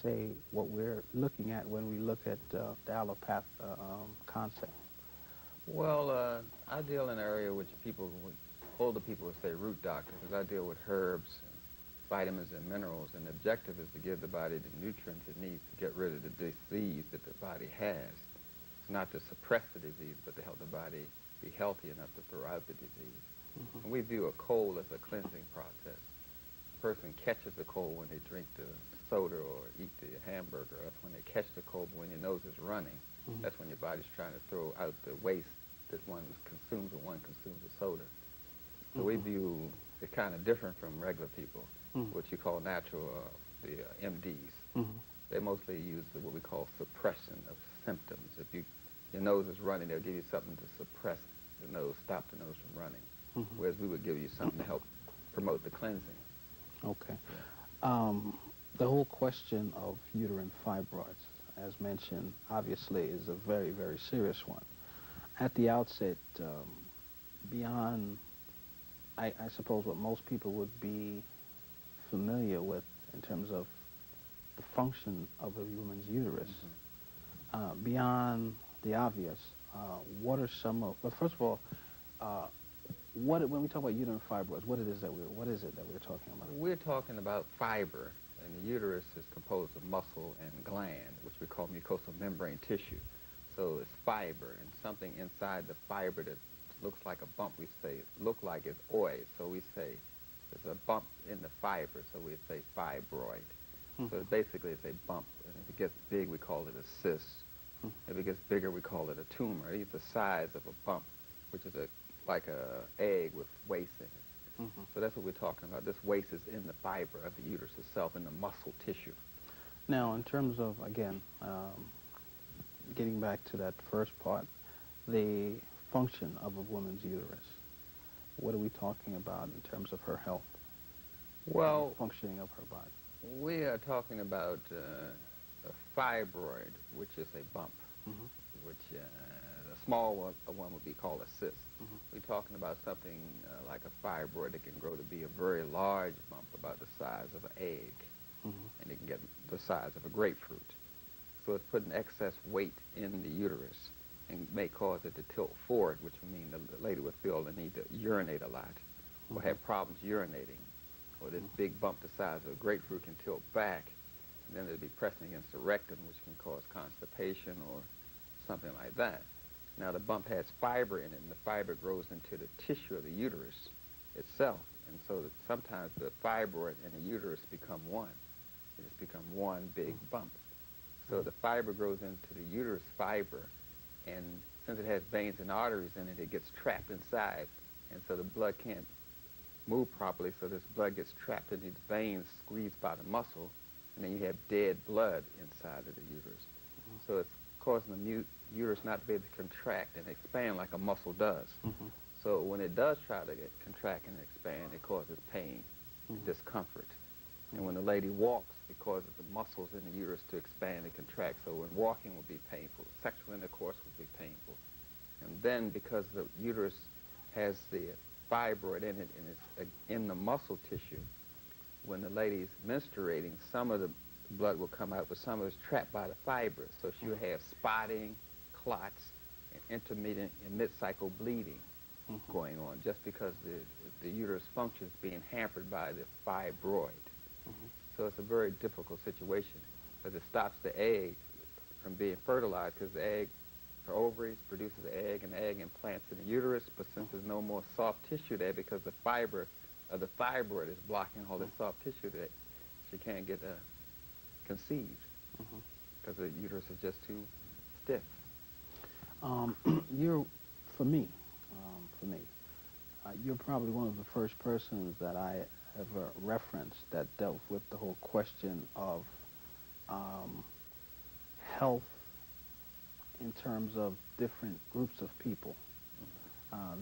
say, what we're looking at when we look at the allopath concept? Well, I deal in an area which older people would say root doctor, because I deal with herbs and vitamins and minerals, and the objective is to give the body the nutrients it needs to get rid of the disease that the body has. It's not to suppress the disease, but to help the body be healthy enough to throw out the disease. Mm-hmm. And we view a cold as a cleansing process. A person catches the cold when they drink the soda or eat the hamburger. That's when they catch the cold. But when your nose is running, Mm-hmm. that's when your body's trying to throw out the waste that one consumes when one consumes a soda. So we view it kind of different from regular people, what you call natural, the MDs. Mm-hmm. They mostly use what we call suppression of symptoms. If your nose is running, they'll give you something to suppress the nose, stop the nose from running. Mm-hmm. Whereas we would give you something to help promote the cleansing. Okay. The whole question of uterine fibroids, as mentioned, obviously is a very, very serious one. At the outset, beyond, I suppose, what most people would be familiar with in terms of the function of a woman's uterus, beyond the obvious, what are some of, well, first of all, when we talk about uterine fibroids, what is it that we're talking about? We're talking about fiber, and the uterus is composed of muscle and gland, which we call mucosal membrane tissue. So it's fiber, and something inside the fiber that looks like a bump, we say, look like it's oil. So we say there's a bump in the fiber, so we say fibroid. So basically it's a bump, and if it gets big, we call it a cyst. If it gets bigger, we call it a tumor. It's the size of a bump, which is like a egg with waste in it. So that's what we're talking about. This waste is in the fiber of the uterus itself, in the muscle tissue. Now, in terms of, again, getting back to that first part, the function of a woman's uterus, what are we talking about in terms of her health? Well, functioning of her body. We are talking about a fibroid, which is a bump, which a small one would be called a cyst. We're talking about something like a fibroid that can grow to be a very large bump, about the size of an egg, and it can get the size of a grapefruit. So it's putting excess weight in the uterus and may cause it to tilt forward, which would mean the lady would feel the need to urinate a lot or have problems urinating. Or this big bump the size of a grapefruit can tilt back, and then it'll be pressing against the rectum, which can cause constipation or something like that. Now the bump has fiber in it, and the fiber grows into the tissue of the uterus itself. And so that sometimes the fibroid and the uterus become one. They just become one big bump. So the fiber grows into the uterus fiber, and since it has veins and arteries in it, it gets trapped inside. And so the blood can't move properly, so this blood gets trapped in these veins squeezed by the muscle, and then you have dead blood inside of the uterus. So it's causing the uterus not to be able to contract and expand like a muscle does. So when it does try to contract and expand, it causes pain and discomfort. And when the lady walks, it causes the muscles in the uterus to expand and contract. So when walking would be painful, sexual intercourse would be painful. And then because the uterus has the fibroid in it and it's in the muscle tissue, when the lady's menstruating, some of the blood will come out, but some of it's trapped by the fibers. So she'll have spotting, clots, and intermittent and mid-cycle bleeding going on just because the uterus function is being hampered by the fibroid. So it's a very difficult situation because it stops the egg from being fertilized, because the egg, her ovaries produces the egg, and the egg implants in the uterus, but since there's no more soft tissue there because the fiber of the fibroid is blocking all the soft tissue there, she can't get conceived because the uterus is just too stiff. For me, you're probably one of the first persons that I ever referenced that dealt with the whole question of health in terms of different groups of people.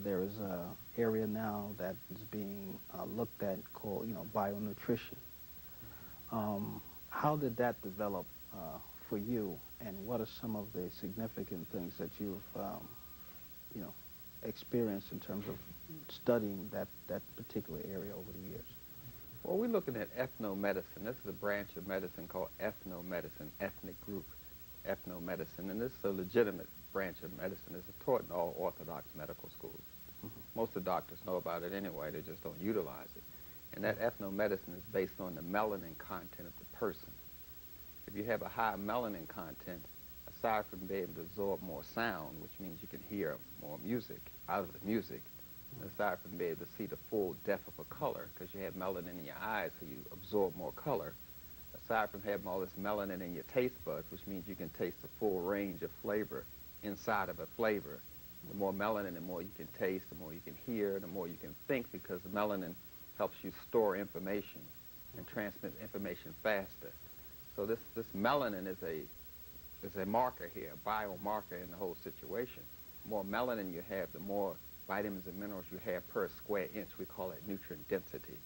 There is an area now that is being looked at called, bionutrition. How did that develop for you, and what are some of the significant things that you've, experienced in terms of studying that particular area over the years? Well, we're looking at ethnomedicine. This is a branch of medicine called ethnomedicine, ethnic group ethnomedicine, and this is a legitimate branch of medicine. It's taught in all orthodox medical schools. Most of the doctors know about it anyway, they just don't utilize it. And that ethnomedicine is based on the melanin content of the person. If you have a high melanin content, aside from being able to absorb more sound, which means you can hear more music out of the music, aside from being able to see the full depth of a color, because you have melanin in your eyes, so you absorb more color, aside from having all this melanin in your taste buds, which means you can taste the full range of flavor inside of a flavor. The more melanin, the more you can taste, the more you can hear, the more you can think, because the melanin helps you store information and transmit information faster. So this melanin is a marker here, a biomarker in the whole situation. The more melanin you have, the more vitamins and minerals you have per square inch. We call it nutrient density.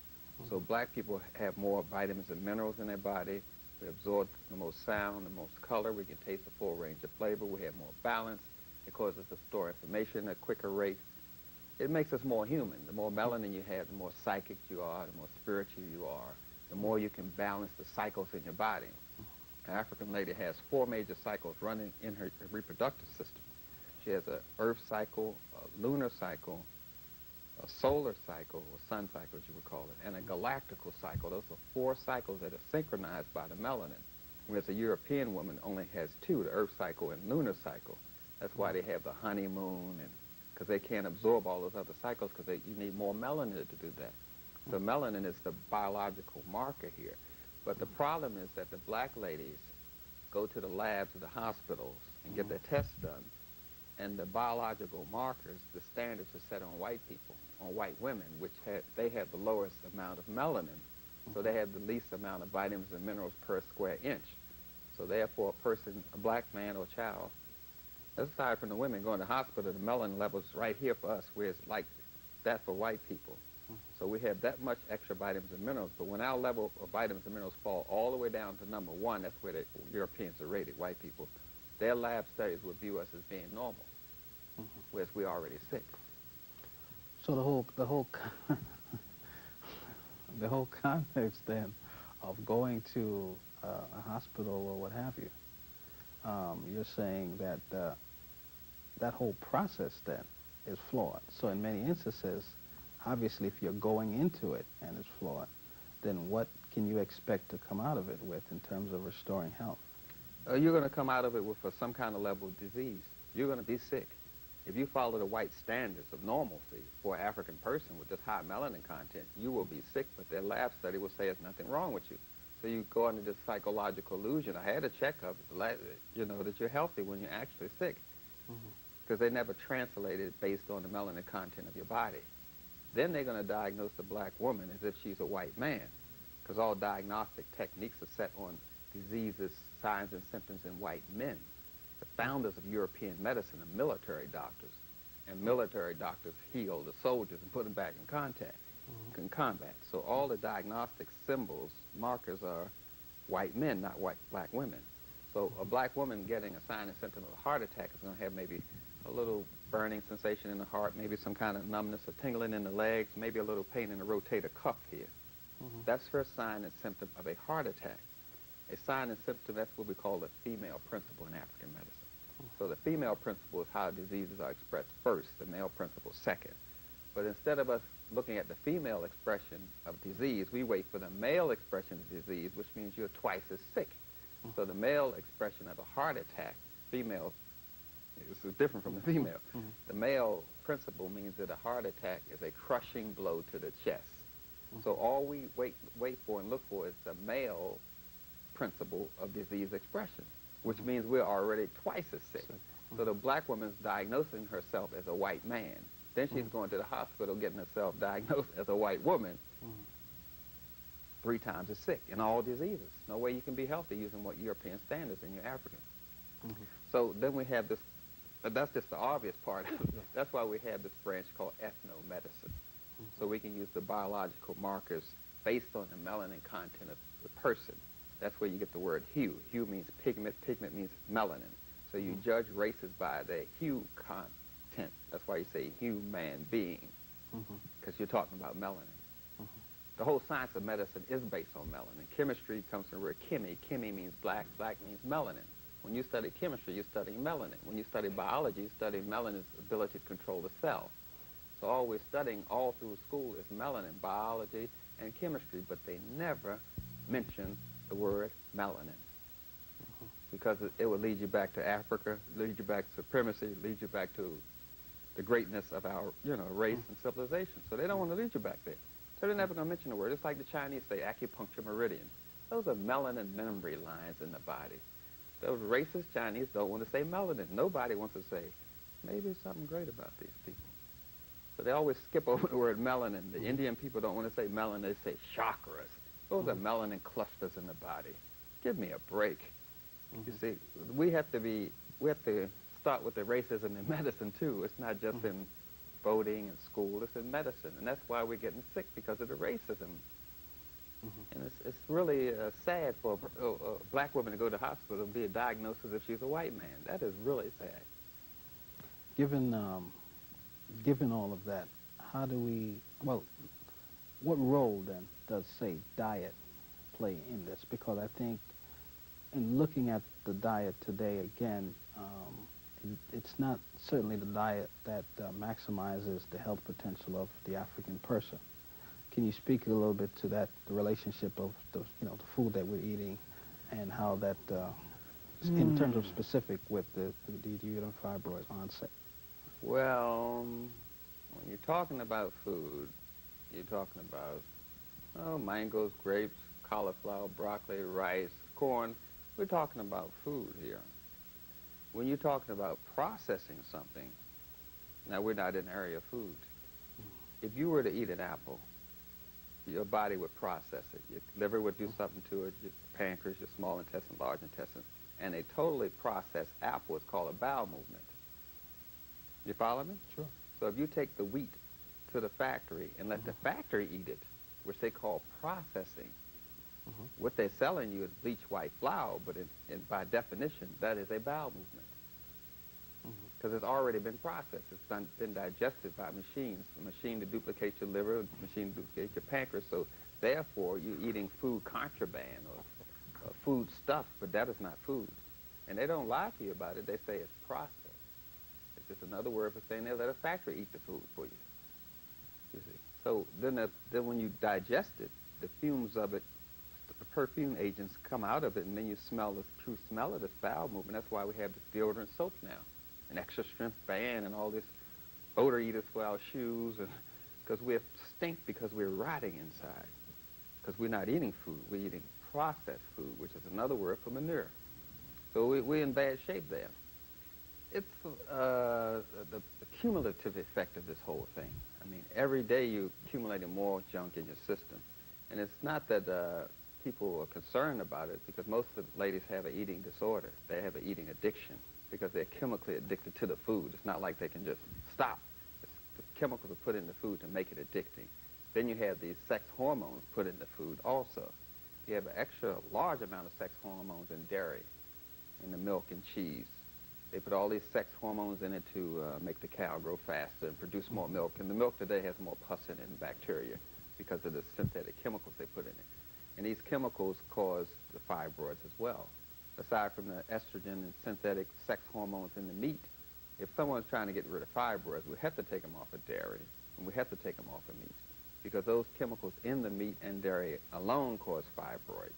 So black people have more vitamins and minerals in their body. We absorb the most sound, the most color. We can taste the full range of flavor. We have more balance. It causes us to store information at a quicker rate. It makes us more human. The more melanin you have, the more psychic you are, the more spiritual you are, the more you can balance the cycles in your body. An African lady has 4 major cycles running in her reproductive system. She has an earth cycle, a lunar cycle, a solar cycle, or sun cycle as you would call it, and a galactical cycle. Those are 4 cycles that are synchronized by the melanin, whereas a European woman only has 2, the earth cycle and lunar cycle. That's why they have the honeymoon, and because they can't absorb all those other cycles, because you need more melanin to do that. So melanin is the biological marker here. But the problem is that the black ladies go to the labs of the hospitals and get their tests done, and the biological markers, the standards are set on white people, on white women, which they have the lowest amount of melanin, so they have the least amount of vitamins and minerals per square inch. So therefore, a person, a black man or child, aside from the women going to the hospital, the melanin level's right here for us, where it's like that for white people. So we have that much extra vitamins and minerals, but when our level of vitamins and minerals fall all the way down to number 1, that's where the Europeans are rated, white people, their lab studies would view us as being normal, whereas we're already sick. So the whole context then of going to a hospital or what have you, you're saying that that whole process then is flawed. So in many instances, obviously, if you're going into it and it's flawed, then what can you expect to come out of it with in terms of restoring health? You're going to come out of it with some kind of level of disease. You're going to be sick. If you follow the white standards of normalcy for an African person with this high melanin content, you will be sick, but their lab study will say there's nothing wrong with you. So you go into this psychological illusion. I had a checkup, you know, that you're healthy when you're actually sick, because they never translated it based on the melanin content of your body. Then they're going to diagnose the black woman as if she's a white man, because all diagnostic techniques are set on diseases, signs, and symptoms in white men. The founders of European medicine are military doctors, and military doctors heal the soldiers and put them back in in combat. So all the diagnostic symbols, markers are white men, not black women. So a black woman getting a sign and symptom of a heart attack is going to have maybe a little burning sensation in the heart, maybe some kind of numbness or tingling in the legs, maybe a little pain in the rotator cuff here. That's her sign and symptom of a heart attack. A sign and symptom, that's what we call the female principle in African medicine. So the female principle is how diseases are expressed first, the male principle second. But instead of us looking at the female expression of disease, we wait for the male expression of disease, which means you're twice as sick. So the male expression of a heart attack, female, is different from the female. The male principle means that a heart attack is a crushing blow to the chest. So all we wait for and look for is the male principle of disease expression, which means we're already twice as sick. So the black woman's diagnosing herself as a white man. Then she's going to the hospital getting herself diagnosed as a white woman, 3 times as sick in all diseases. No way you can be healthy using what European standards and you're African. So then we have this, but that's just the obvious part. That's why we have this branch called ethnomedicine. So we can use the biological markers based on the melanin content of the person. That's where you get the word hue. Hue means pigment. Pigment means melanin. So you judge races by their hue content. That's why you say human being, because you're talking about melanin. the whole science of medicine is based on melanin. Chemistry comes from the word chemi. Chemi means black. Black means melanin. When you study chemistry, you're studying melanin. When you study biology, you study melanin's ability to control the cell. So all we're studying all through school is melanin, biology, and chemistry, but they never mention the word melanin. Because it would lead you back to Africa, lead you back to supremacy, lead you back to the greatness of our, race and civilization. So they don't want to lead you back there. So they're never going to mention the word. It's like the Chinese say acupuncture meridian. Those are melanin memory lines in the body. Those racist Chinese don't want to say melanin. Nobody wants to say, maybe there's something great about these people. So they always skip over the word melanin. The Indian people don't want to say melanin. They say chakras. Those are melanin clusters in the body. Give me a break. You see, we have to start with the racism in medicine too. It's not just in voting and school, it's in medicine. And that's why we're getting sick, because of the racism. And it's really sad for a black woman to go to the hospital and be diagnosed as if she's a white man. That is really sad. Given all of that, how do we, well, what role then does, say, diet play in this? Because I think in looking at the diet today, again, it's not certainly the diet that maximizes the health potential of the African person. Can you speak a little bit to that, the relationship of the food that we're eating, and how that, in terms of specific with the uterine fibroids onset? Well, when you're talking about food, you're talking about mangoes, grapes, cauliflower, broccoli, rice, corn. We're talking about food here. When you're talking about processing something, now we're not in the area of food. If you were to eat an apple, your body would process it. Your liver would do something to it, your pancreas, your small intestine, large intestine, and a totally processed apple is called a bowel movement. You follow me? Sure. So if you take the wheat to the factory and let the factory eat it, which they call processing, what they're selling you is bleached white flour, but by definition, that is a bowel movement. Because it's already been processed. It's been digested by machines, a machine to duplicate your liver, a machine to duplicate your pancreas. So therefore, you're eating food contraband or food stuff, but that is not food. And they don't lie to you about it. They say it's processed. It's just another word for saying they let a factory eat the food for you see. So then when you digest it, the fumes of it, the perfume agents come out of it, and then you smell the true smell of this bowel movement. That's why we have this deodorant soap now, an extra strength band, and all this odor eaters for our shoes, and because we stink because we're rotting inside, because we're not eating food, we're eating processed food, which is another word for manure. So we're in bad shape there. It's the cumulative effect of this whole thing. I mean, every day you're accumulating more junk in your system, and it's not that people are concerned about it, because most of the ladies have an eating disorder. They have an eating addiction because they're chemically addicted to the food. It's not like they can just stop. The chemicals are put in the food to make it addicting. Then you have these sex hormones put in the food also. You have an extra large amount of sex hormones in dairy, in the milk and cheese. They put all these sex hormones in it to make the cow grow faster and produce more milk. And the milk today has more pus in it and bacteria because of the synthetic chemicals they put in it. And these chemicals cause the fibroids as well. Aside from the estrogen and synthetic sex hormones in the meat, if someone's trying to get rid of fibroids, we have to take them off of dairy, and we have to take them off of meat, because those chemicals in the meat and dairy alone cause fibroids.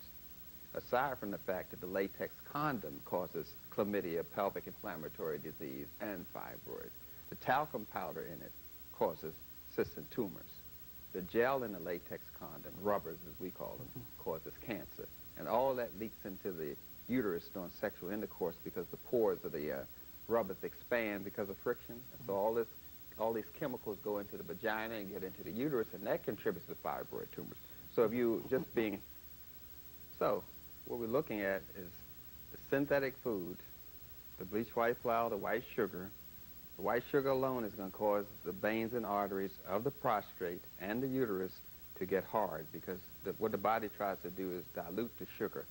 Aside from the fact that the latex condom causes chlamydia, pelvic inflammatory disease, and fibroids. The talcum powder in it causes cysts and tumors. The gel in the latex condom, rubbers as we call them, causes cancer. And all that leaks into the uterus during sexual intercourse because the pores of the rubbers expand because of friction. And so all these chemicals go into the vagina and get into the uterus, and that contributes to fibroid tumors. So if you just being... So what we're looking at is the synthetic food, the bleached white flour, the white sugar. The white sugar alone is going to cause the veins and arteries of the prostrate and the uterus to get hard, because what the body tries to do is dilute the sugar.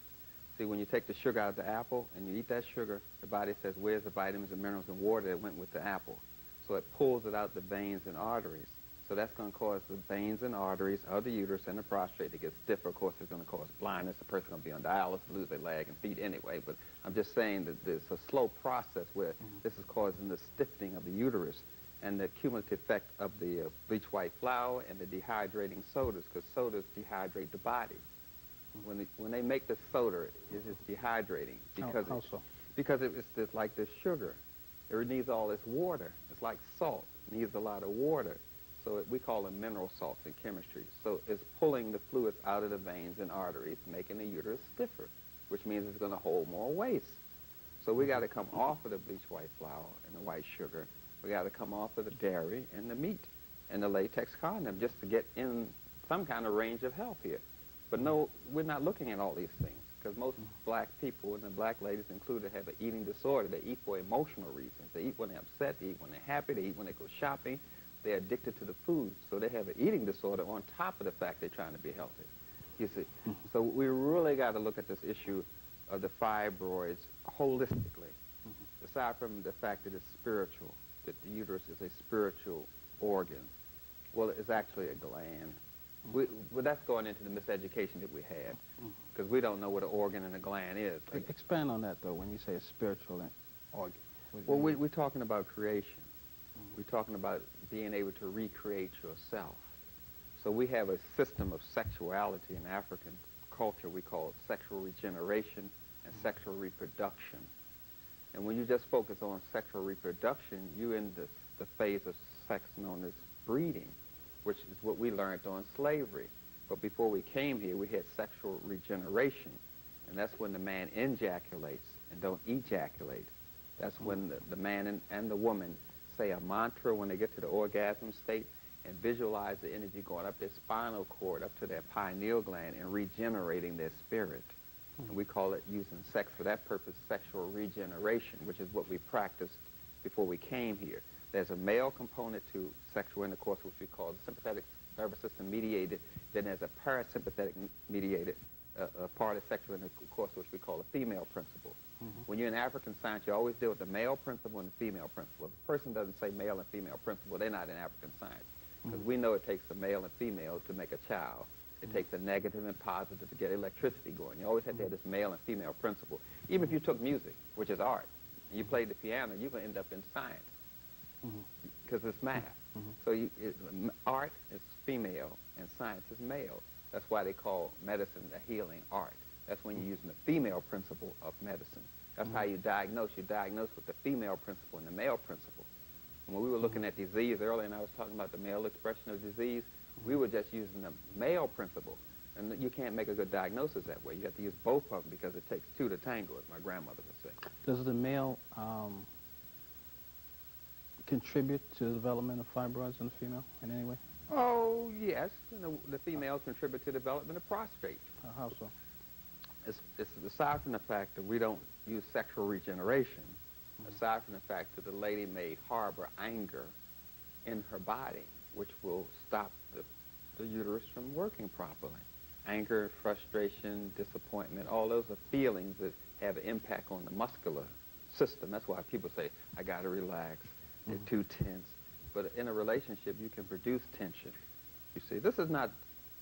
See, when you take the sugar out of the apple and you eat that sugar, the body says, where's the vitamins and minerals and water that went with the apple? So it pulls it out the veins and arteries. So that's going to cause the veins and arteries of the uterus and the prostate to get stiffer. Of course, it's going to cause blindness. The person's going to be on dialysis, lose their leg and feet anyway. But I'm just saying that there's a slow process where this is causing the stiffening of the uterus and the cumulative effect of the bleach white flour and the dehydrating sodas, because sodas dehydrate the body. When they make the soda, it is dehydrating because it's like this sugar. It needs all this water. It's like salt. It needs a lot of water. So we call them mineral salts in chemistry. So it's pulling the fluids out of the veins and arteries, making the uterus stiffer, which means it's going to hold more waste. So we got to come off of the bleach white flour and the white sugar. We got to come off of the dairy and the meat and the latex condom just to get in some kind of range of health here. But no, we're not looking at all these things, because most black people, and the black ladies included, have an eating disorder. They eat for emotional reasons. They eat when they're upset. They eat when they're happy. They eat when they go shopping. They're addicted to the food. So they have an eating disorder on top of the fact they're trying to be healthy, you see. So we really got to look at this issue of the fibroids holistically, aside from the fact that it's spiritual, that the uterus is a spiritual organ. Well, it's actually a gland. Well, that's going into the miseducation that we have, because we don't know what an organ and a gland is. Expand on that, though, when you say a spiritual organ. Well, we're talking about creation. We're talking about being able to recreate yourself. So we have a system of sexuality in African culture we call sexual regeneration and sexual reproduction. And when you just focus on sexual reproduction, you're in the phase of sex known as breeding, which is what we learned on slavery. But before we came here, we had sexual regeneration, and that's when the man ejaculates and don't ejaculate. That's when the man and the woman say a mantra when they get to the orgasm state and visualize the energy going up their spinal cord, up to their pineal gland, and regenerating their spirit. And we call it, using sex for that purpose, sexual regeneration, which is what we practiced before we came here. There's a male component to sexual intercourse, which we call the sympathetic nervous system mediated. Then there's a parasympathetic mediated part of sexual intercourse, which we call the female principle. When you're in African science, you always deal with the male principle and the female principle. If a person doesn't say male and female principle, they're not in African science. Because we know it takes a male and female to make a child. It takes a negative and positive to get electricity going. You always have to have this male and female principle. Even if you took music, which is art, and you played the piano, you're going to end up in science. Because it's math. So art is female and science is male. That's why they call medicine a healing art. That's when you're using the female principle of medicine. That's how you diagnose. You diagnose with the female principle and the male principle. And when we were looking at disease earlier, and I was talking about the male expression of disease, we were just using the male principle. And you can't make a good diagnosis that way. You have to use both of them, because it takes two to tango, as my grandmother would say. Does the male contribute to the development of fibroids in the female in any way? Oh, yes. The females contribute to the development of prostate. How so? It's aside from the fact that we don't use sexual regeneration, aside from the fact that the lady may harbor anger in her body, which will stop the uterus from working properly. Anger, frustration, disappointment, all those are feelings that have an impact on the muscular system. That's why people say, I got to relax, they're too tense. But in a relationship, you can produce tension. You see, this is not,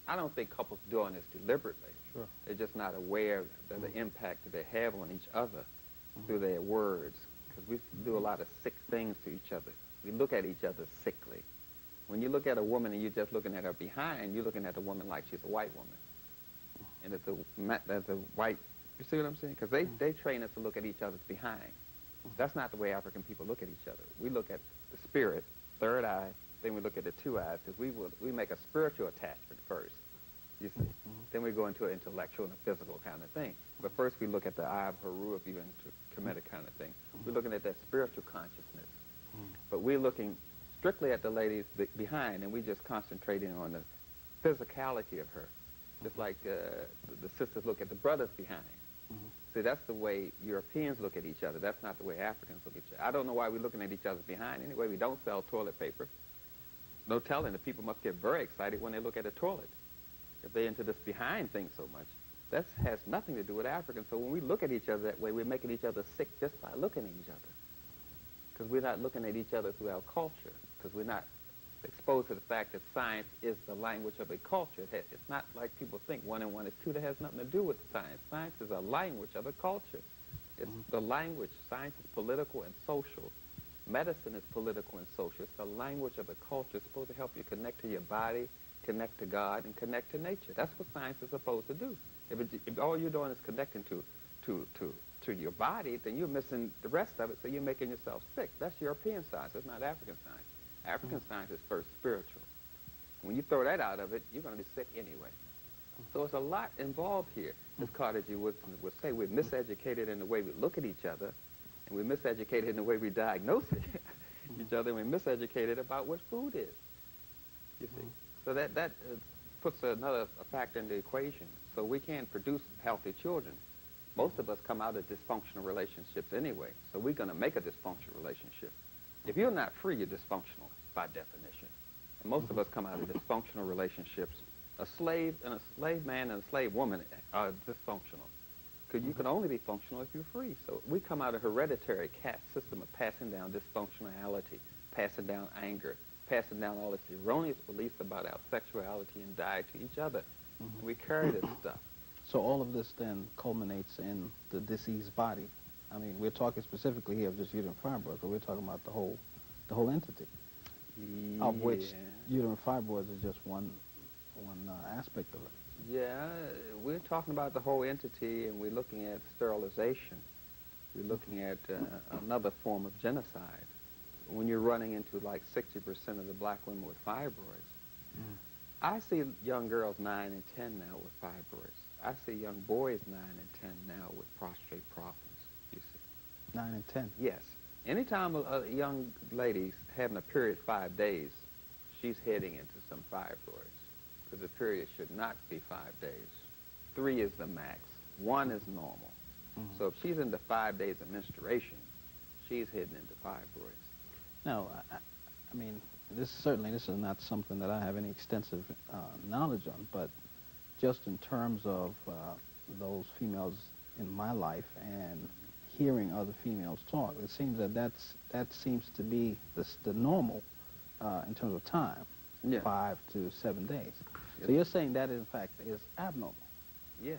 I don't think couples doing this deliberately. Sure. They're just not aware of the impact that they have on each other through their words, because we do a lot of sick things to each other. We look at each other sickly. When you look at a woman and you're just looking at her behind, you're looking at the woman like she's a white woman. And that the white, you see what I'm saying? Because they train us to look at each other's behind. That's not the way African people look at each other. We look at the spirit, third eye, then we look at the two eyes, because we make a spiritual attachment first, you see. Then we go into an intellectual and a physical kind of thing. But first we look at the eye of Haru, if you're into Kemetic kind of thing. We're looking at that spiritual consciousness. But we're looking strictly at the ladies behind, and we're just concentrating on the physicality of her, just like the sisters look at the brothers behind. See, that's the way Europeans look at each other. That's not the way Africans look at each other. I don't know why we're looking at each other behind. Anyway, we don't sell toilet paper. No telling. The people must get very excited when they look at a toilet, if they're into this behind thing so much. That has nothing to do with Africans. So when we look at each other that way, we're making each other sick just by looking at each other. Because we're not looking at each other through our culture. Because we're not exposed to the fact that science is the language of a culture. It's not like people think 1 and 1 is 2. That has nothing to do with science. Science is a language of a culture. It's the language. Science is political and social. Medicine is political and social. It's the language of a culture. It's supposed to help you connect to your body, connect to God, and connect to nature. That's what science is supposed to do. If all you're doing is connecting to your body, then you're missing the rest of it, so you're making yourself sick. That's European science. That's not African science. African science is first spiritual. When you throw that out of it, you're going to be sick anyway. So it's a lot involved here. As Carnegie would say, we're miseducated in the way we look at each other, and we're miseducated in the way we diagnose each other, and we're miseducated about what food is, you see. So that puts another factor in the equation. So we can't produce healthy children. Most of us come out of dysfunctional relationships anyway, so we're going to make a dysfunctional relationship. If you're not free, you're dysfunctional by definition. And most of us come out of dysfunctional relationships. A slave man and a slave woman are dysfunctional. Because you can only be functional if you're free. So we come out of a hereditary caste system of passing down dysfunctionality, passing down anger, passing down all this erroneous beliefs about our sexuality and diet to each other. And we carry this stuff. So all of this then culminates in the diseased body. I mean, we're talking specifically here of just uterine fibroids, but we're talking about the whole entity, of which uterine fibroids is just one aspect of it. Yeah, we're talking about the whole entity, and we're looking at sterilization. We're looking at another form of genocide. When you're running into like 60% of the black women with fibroids, I see young girls 9 and 10 now with fibroids. I see young boys 9 and 10 now with prostrate problems, you see. 9 and 10? Yes. Anytime a young lady's having a period 5 days, she's heading into some fibroids. Because the period should not be 5 days. 3 is the max. 1 is normal. So if she's into 5 days of menstruation, she's heading into fibroids. Now, I mean, this is not something that I have any extensive knowledge on, but just in terms of those females in my life and hearing other females talk, it seems that seems to be the normal in terms of time. Yeah. 5 to 7 days. Yes. So you're saying that, in fact, is abnormal? Yes.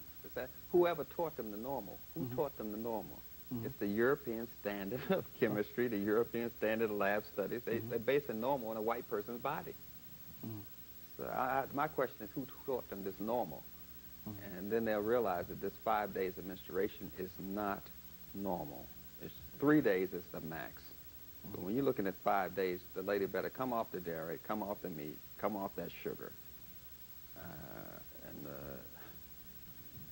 Whoever taught them the normal? Who taught them the normal? It's the European standard of chemistry, the European standard of lab studies. They're basing normal on a white person's body. So my question is, who taught them this normal? And then they'll realize that this 5 days of menstruation is not normal. 3 days is the max. But when you're looking at 5 days, the lady better come off the dairy, come off the meat, come off that sugar. And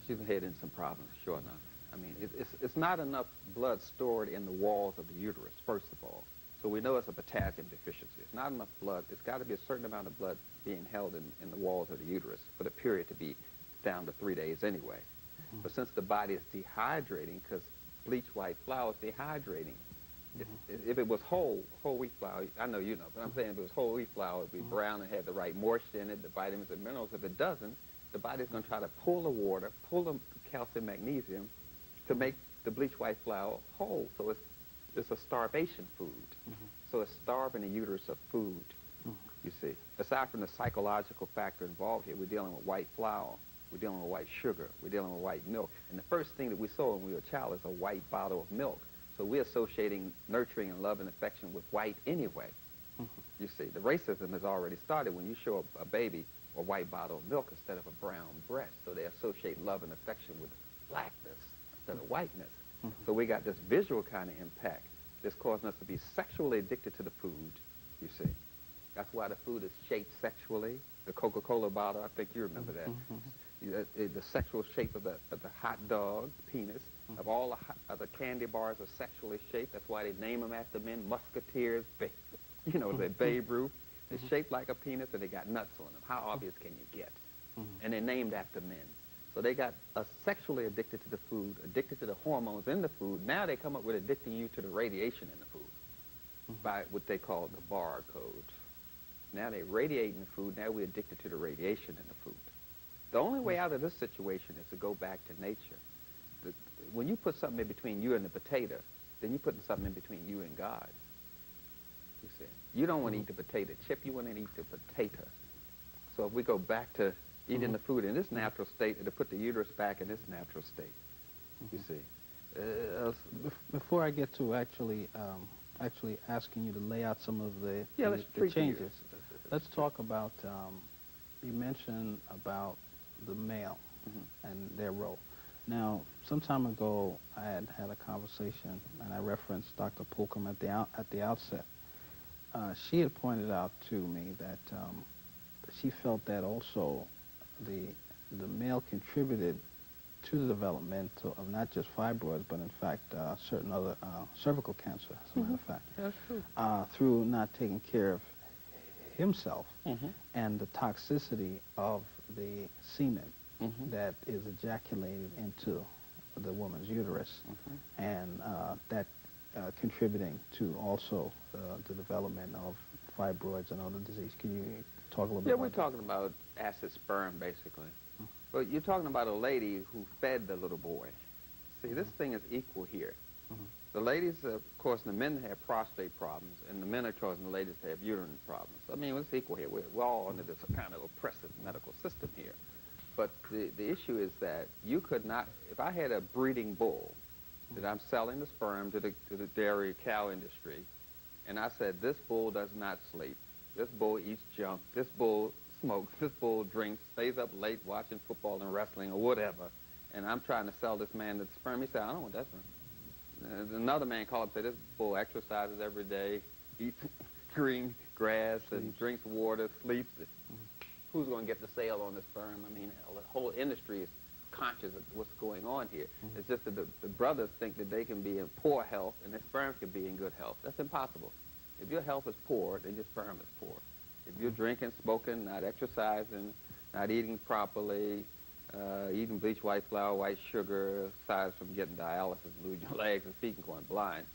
she's going to head into some problems, sure enough. I mean, it's not enough blood stored in the walls of the uterus, first of all. So we know it's a potassium deficiency. It's not enough blood. It's got to be a certain amount of blood being held in the walls of the uterus for the period to be down to 3 days anyway. But since the body is dehydrating, because bleach white flour is dehydrating, if it was whole wheat flour, I know you know, but I'm saying if it was whole wheat flour, it would be brown and have the right moisture in it, the vitamins and minerals. If it doesn't, the body's going to try to pull the water, pull the calcium, magnesium to make the bleach white flour whole. So it's a starvation food. So it's starving the uterus of food, you see. Aside from the psychological factor involved here, we're dealing with white flour, we're dealing with white sugar, we're dealing with white milk. And the first thing that we saw when we were a child is a white bottle of milk. So we're associating nurturing and love and affection with white anyway. You see, the racism has already started when you show a baby a white bottle of milk instead of a brown breast. So they associate love and affection with blackness instead of whiteness. So we got this visual kind of impact that's causing us to be sexually addicted to the food, you see. That's why the food is shaped sexually. The Coca-Cola bottle, I think you remember that. The sexual shape of the hot dog, penis, of all the candy bars are sexually shaped. That's why they name them after men. Musketeers, you know, they're Babe Ruth. They're shaped like a penis and they got nuts on them. How obvious can you get? And they're named after men. So they got sexually addicted to the food, addicted to the hormones in the food. Now they come up with addicting you to the radiation in the food by what they call the barcode. Now they radiate in the food. Now we're addicted to the radiation in the food. The only way out of this situation is to go back to nature. When you put something in between you and the potato, then you're putting something in between you and God. you see. You don't want to eat the potato chip, you want to eat the potato. So if we go back to eating the food in this natural state, it'll put the uterus back in its natural state, you see. Before I get to actually asking you to lay out some of the changes, let's talk about, you mentioned about the male and their role. Now, some time ago, I had a conversation, and I referenced Dr. Poulcom at the outset. She had pointed out to me that she felt that also the male contributed to the development of not just fibroids, but in fact certain other cervical cancer, as a matter of fact. That's true. Through not taking care of himself and the toxicity of the semen that is ejaculated into the woman's uterus, and that contributing to also the development of fibroids and other disease. Can you talk a little bit about that? Yeah, we're talking about acid sperm, basically. But you're talking about a lady who fed the little boy. See, this thing is equal here. The ladies, of course, the men have prostate problems, and the men are causing the ladies to have uterine problems. I mean, it's equal here. We're all under this kind of oppressive medical system here. But the issue is that you could not, if I had a breeding bull that I'm selling the sperm to the dairy cow industry, and I said, this bull does not sleep, this bull eats junk, this bull smokes, this bull drinks, stays up late watching football and wrestling or whatever, and I'm trying to sell this man the sperm, he said, I don't want that sperm. Another man called up and said, this bull exercises every day, eats green grass and drinks water, sleeps. Who's going to get the sale on the sperm? I mean, the whole industry is conscious of what's going on here. It's just that the brothers think that they can be in poor health and their sperm can be in good health. That's impossible. If your health is poor, then your sperm is poor. If you're drinking, smoking, not exercising, not eating properly, eating bleach white flour, white sugar, aside from getting dialysis, losing your legs and feet and going blind,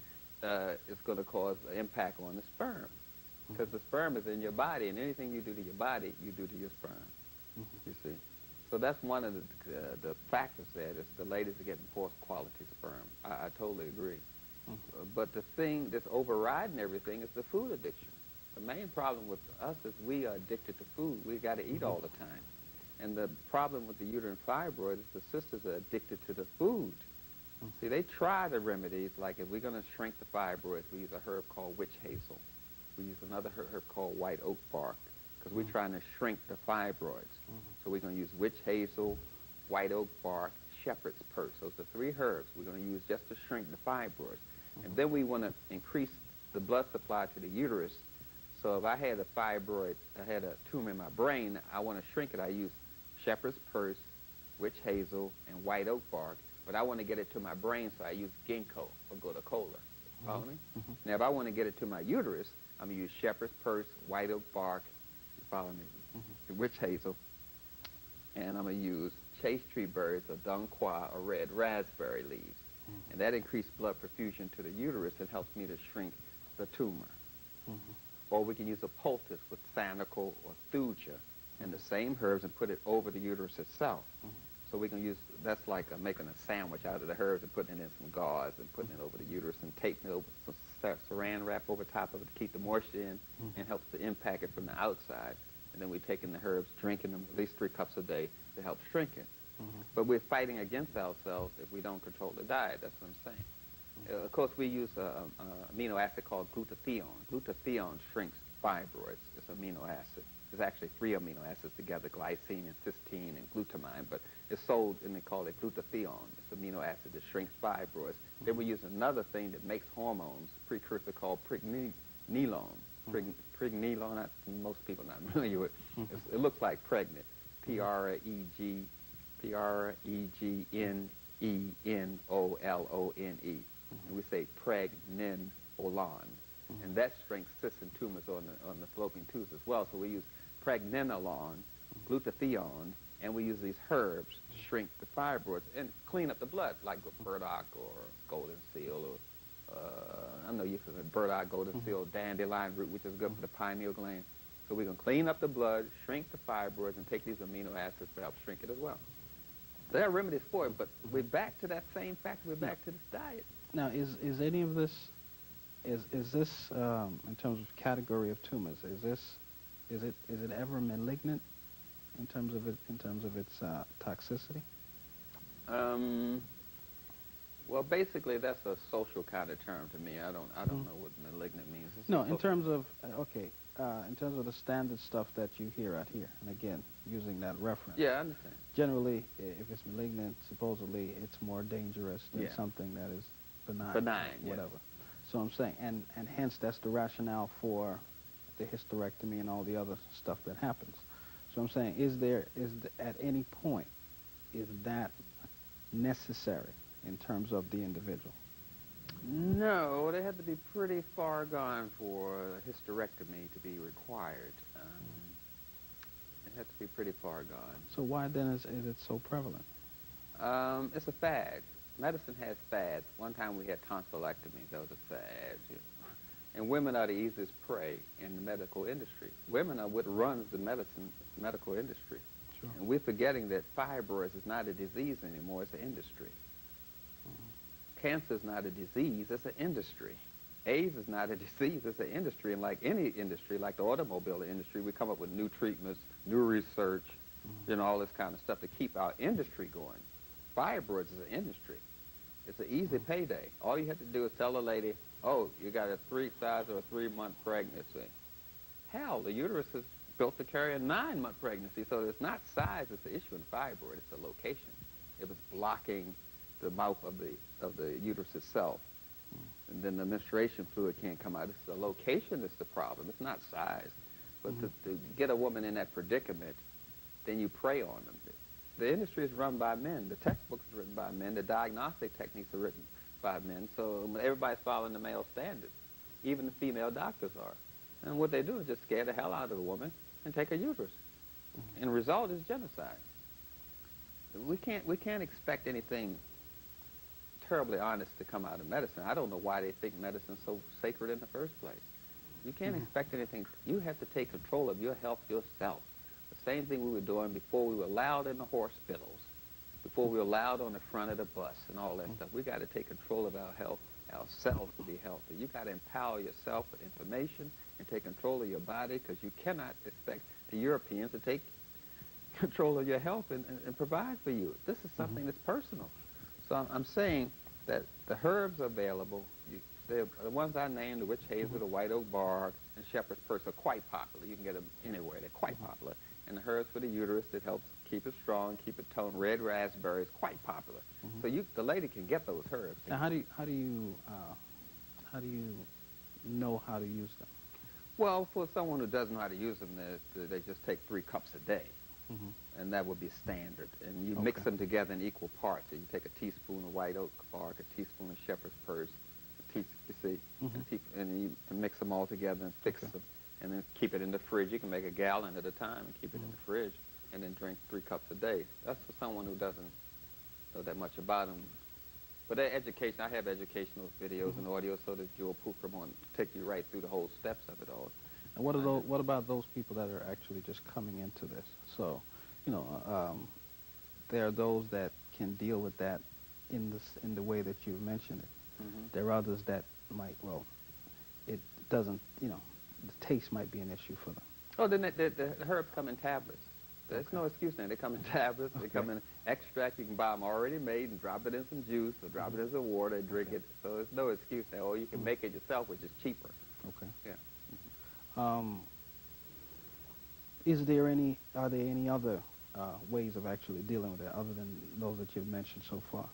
it's going to cause an impact on the sperm. Because the sperm is in your body, and anything you do to your body, you do to your sperm, you see. So that's one of the factors there, is the ladies are getting poor quality sperm. I totally agree. But the thing that's overriding everything is the food addiction. The main problem with us is we are addicted to food. We've got to eat all the time. And the problem with the uterine fibroid is the sisters are addicted to the food. See, they try the remedies, like if we're going to shrink the fibroids, we use a herb called witch hazel. We use another herb called white oak bark, because we're trying to shrink the fibroids. So we're going to use witch hazel, white oak bark, shepherd's purse. Those are 3 herbs we're going to use just to shrink the fibroids. And then we want to increase the blood supply to the uterus. So if I had a fibroid, I had a tumor in my brain, I want to shrink it, I use shepherd's purse, witch hazel, and white oak bark. But I want to get it to my brain, so I use ginkgo or gotu kola. Follow me? Now, if I want to get it to my uterus, I'm going to use shepherd's purse, white oak bark, you follow me, witch hazel, and I'm going to use chase tree berries or dung qua or red raspberry leaves. And that increased blood perfusion to the uterus and helps me to shrink the tumor. Or we can use a poultice with sanicle or thuja and the same herbs and put it over the uterus itself. So we can use, that's like making a sandwich out of the herbs and putting it in some gauze and putting it over the uterus and taping it over some saran wrap over top of it to keep the moisture in and helps to impact it from the outside. And then we're taking the herbs, drinking them at least 3 cups a day to help shrink it. But we're fighting against ourselves if we don't control the diet. That's what I'm saying. Of course, we use an amino acid called glutathione. Glutathione shrinks fibroids. It's an amino acid. There's actually 3 amino acids together, glycine and cysteine and glutamine, but it's sold and they call it glutathione. It's an amino acid that shrinks fibroids. Then we use another thing that makes hormones, precursor called pregnenolone. Pregnenolone, most people are not familiar with. It looks like pregnant. P-R-E-G-N-E-N-O-L-O-N-E. And we say pregnenolone. And that shrinks cysts and tumors on the fallopian tubes as well. So we use pregnenolone, glutathione, and we use these herbs to shrink the fibroids and clean up the blood, like burdock or golden seal, or I know you're familiar with burdock, golden seal, dandelion root, which is good for the pineal gland. So we're going to clean up the blood, shrink the fibroids, and take these amino acids to help shrink it as well. There are remedies for it, but we're back to that same factor. We're back to this diet. Now, is any of this Is this in terms of category of tumors? Is it ever malignant in terms of its toxicity? Um, well, basically, that's a social kind of term to me. I don't know what malignant means. It's a No, in social. terms of okay, in terms of the standard stuff that you hear out here, and again, using that reference. Yeah, I understand. Generally, if it's malignant, supposedly it's more dangerous than Yeah. something that is benign, Benign, yeah. whatever. So I'm saying, and hence that's the rationale for the hysterectomy and all the other stuff that happens. So I'm saying, at any point, is that necessary in terms of the individual? No, they have to be pretty far gone for a hysterectomy to be required. It has to be pretty far gone. So why then is it so prevalent? It's a fad. Medicine has fads. One time we had tonsillectomy. That was a fad. You know. And women are the easiest prey in the medical industry. Women are what runs the medical industry. Sure. And we're forgetting that fibroids is not a disease anymore. It's an industry. Cancer is not a disease. It's an industry. AIDS is not a disease. It's an industry. And like any industry, like the automobile industry, we come up with new treatments, new research, you know, all this kind of stuff to keep our industry going. Fibroids is an industry. It's an easy payday. All you have to do is tell a lady, oh, you got a 3-size or a 3-month pregnancy. Hell, the uterus is built to carry a 9-month pregnancy, so it's not size that's the issue in fibroid, it's the location. It was blocking the mouth of the uterus itself. And then the menstruation fluid can't come out. It's the location that's the problem. It's not size. But to get a woman in that predicament, then you prey on them. The industry is run by men. The textbooks are written by men. The diagnostic techniques are written by men. So everybody's following the male standards. Even the female doctors are. And what they do is just scare the hell out of the woman and take her uterus. And the result is genocide. We can't expect anything terribly honest to come out of medicine. I don't know why they think medicine's so sacred in the first place. You can't expect anything. You have to take control of your health yourself. The same thing we were doing before we were allowed in the hospitals, before we were allowed on the front of the bus and all that stuff. We got to take control of our health ourselves to be healthy. You got to empower yourself with information and take control of your body, because you cannot expect the Europeans to take control of your health and provide for you. This is something that's personal. So I'm saying that the herbs are available. The ones I named, the witch hazel, the white oak bark, and shepherd's purse, are quite popular. You can get them anywhere. They're quite popular. And the herbs for the uterus that helps keep it strong, keep it toned, red raspberry is quite popular. So the lady can get those herbs. Now, how do you know how to use them? Well, for someone who doesn't know how to use them, they just take 3 cups a day. And that would be standard. And you mix them together in equal parts. So you take a teaspoon of white oak bark, a teaspoon of shepherd's purse, you see, and you mix them all together and fix them, and then keep it in the fridge. You can make a gallon at a time and keep it in the fridge, and then drink 3 cups a day. That's for someone who doesn't know that much about them. But their education, I have educational videos and audio, so that Joel Pooper won't take you right through the whole steps of it all. And what about those people that are actually just coming into this? So, you know, there are those that can deal with that in the way that you've mentioned it. There are others that might, well, it doesn't, you know, the taste might be an issue for them. Oh, then the herbs come in tablets. There's no excuse now. They come in tablets. They come in extract. You can buy them already made and drop it in some juice or drop it in some water and drink it. So there's no excuse now. Or you can make it yourself, which is cheaper. Okay. Yeah. Are there any other ways of actually dealing with it other than those that you've mentioned so far?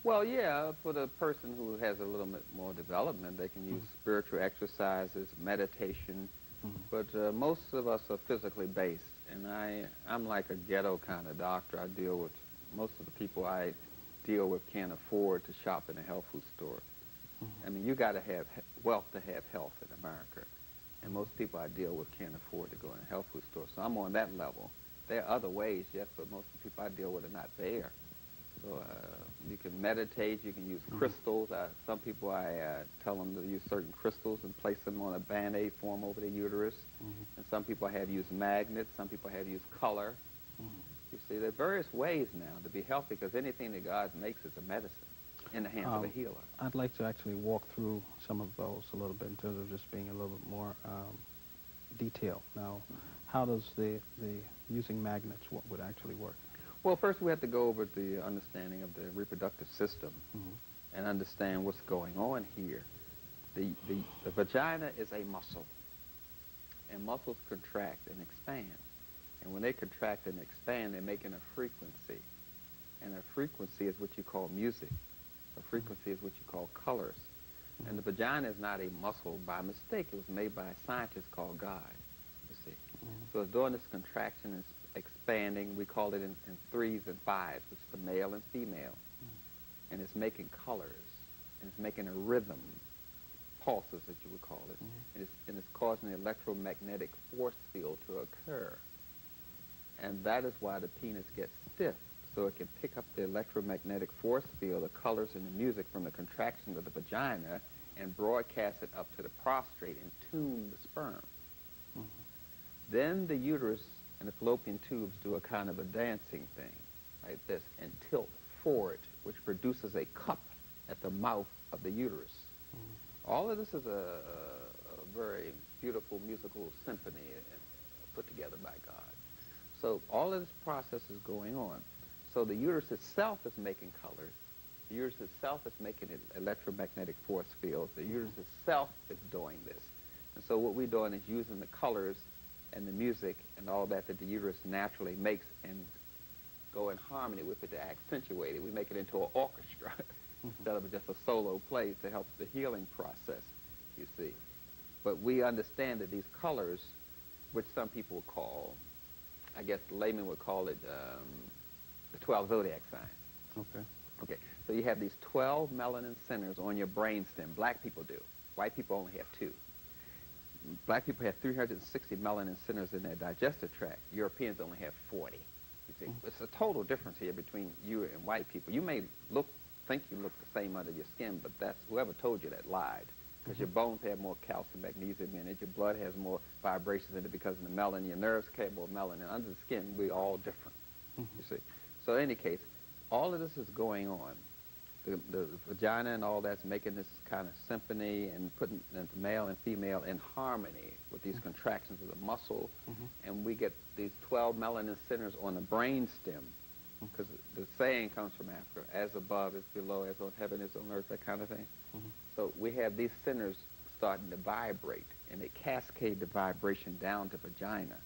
Well, yeah, for the person who has a little bit more development, they can use spiritual exercises, meditation, but most of us are physically based, and I'm like a ghetto kind of doctor. I deal with, most of the people I deal with can't afford to shop in a health food store. I mean, you got to have wealth to have health in America, and most people I deal with can't afford to go in a health food store, so I'm on that level. There are other ways, yes, but most of the people I deal with are not there. So you can meditate, you can use crystals. Some people I tell them to use certain crystals and place them on a Band-Aid form over the uterus. And some people have used magnets, some people have used color. You see, there are various ways now to be healthy, because anything that God makes is a medicine. in the hands of a healer. I'd like to actually walk through some of those a little bit in terms of just being a little bit more detailed. Now, how does the using magnets, what would actually work? Well, first we have to go over the understanding of the reproductive system and understand what's going on here. The vagina is a muscle, and muscles contract and expand. And when they contract and expand, they're making a frequency. And a frequency is what you call music. A frequency is what you call colors. And the vagina is not a muscle by mistake. It was made by a scientist called God, you see. So it's doing this contraction and expanding. We call it in threes and fives, which is the male and female. And it's making colors. And it's making a rhythm, pulses, as you would call it. And it's causing the electromagnetic force field to occur. And that is why the penis gets stiff, so it can pick up the electromagnetic force field, the colors and the music from the contraction of the vagina, and broadcast it up to the prostrate and tune the sperm. Then the uterus and the fallopian tubes do a kind of a dancing thing, like this, and tilt forward, which produces a cup at the mouth of the uterus. All of this is a very beautiful musical symphony put together by God. So all of this process is going on. So the uterus itself is making colors. The uterus itself is making an electromagnetic force field. The uterus itself is doing this. And so what we're doing is using the colors and the music and all that the uterus naturally makes and go in harmony with it to accentuate it. We make it into an orchestra instead of just a solo play to help the healing process, you see. But we understand that these colors, which some people call, I guess laymen would call it the 12 zodiac signs. Okay, so you have these 12 melanin centers on your brainstem. Black people do. White people only have 2. Black people have 360 melanin centers in their digestive tract. Europeans only have 40. You see, it's a total difference here between you and white people. You may think you look the same under your skin, but that's whoever told you that lied. Because your bones have more calcium, magnesium in it. Your blood has more vibrations in it because of the melanin. Your nerves carry more melanin. Under the skin, we're all different, you see. So in any case, all of this is going on. The vagina and all that's making this kind of symphony and putting the male and female in harmony with these contractions of the muscle. And we get these 12 melanin centers on the brain stem, because the saying comes from Africa, as above is below, as on heaven is on earth, that kind of thing. So we have these centers starting to vibrate, and they cascade the vibration down to vagina,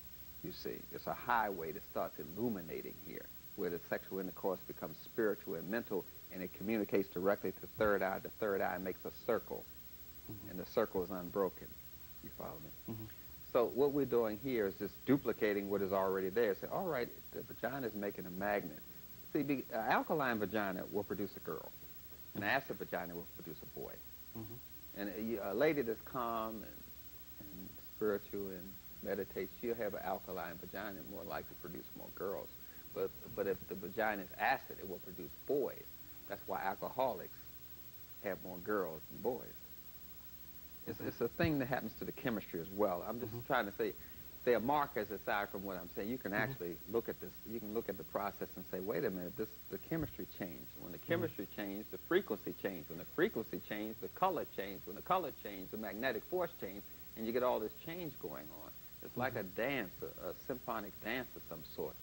you see. It's a highway that starts illuminating here, where the sexual intercourse becomes spiritual and mental, and it communicates directly to third eye. The third eye makes a circle, and the circle is unbroken. You follow me? So what we're doing here is just duplicating what is already there. Say, all right, the vagina is making a magnet. See, alkaline vagina will produce a girl. An acid vagina will produce a boy. And a lady that's calm and spiritual and meditates, she'll have an alkaline vagina and more likely to produce more girls. But if the vagina is acid, it will produce boys. That's why alcoholics have more girls than boys. It's a thing that happens to the chemistry as well. I'm just trying to say, there are markers aside from what I'm saying. You can actually look at this. You can look at the process and say, wait a minute, the chemistry changed. When the chemistry changed, the frequency changed. When the frequency changed, the color changed. When the color changed, the magnetic force changed, and you get all this change going on. It's like a dance, a symphonic dance of some sort.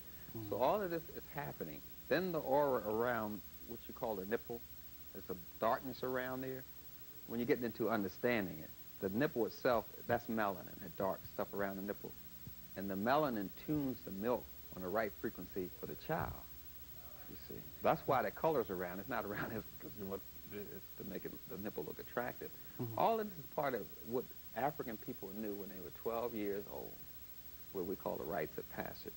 So all of this is happening. Then the aura around what you call the nipple, there's a darkness around there. When you're getting into understanding it, the nipple itself, that's melanin, that dark stuff around the nipple. And the melanin tunes the milk on the right frequency for the child, you see. That's why the color's around. It's not around because it's to make the nipple look attractive. All of this is part of what African people knew when they were 12 years old, what we call the rites of passage.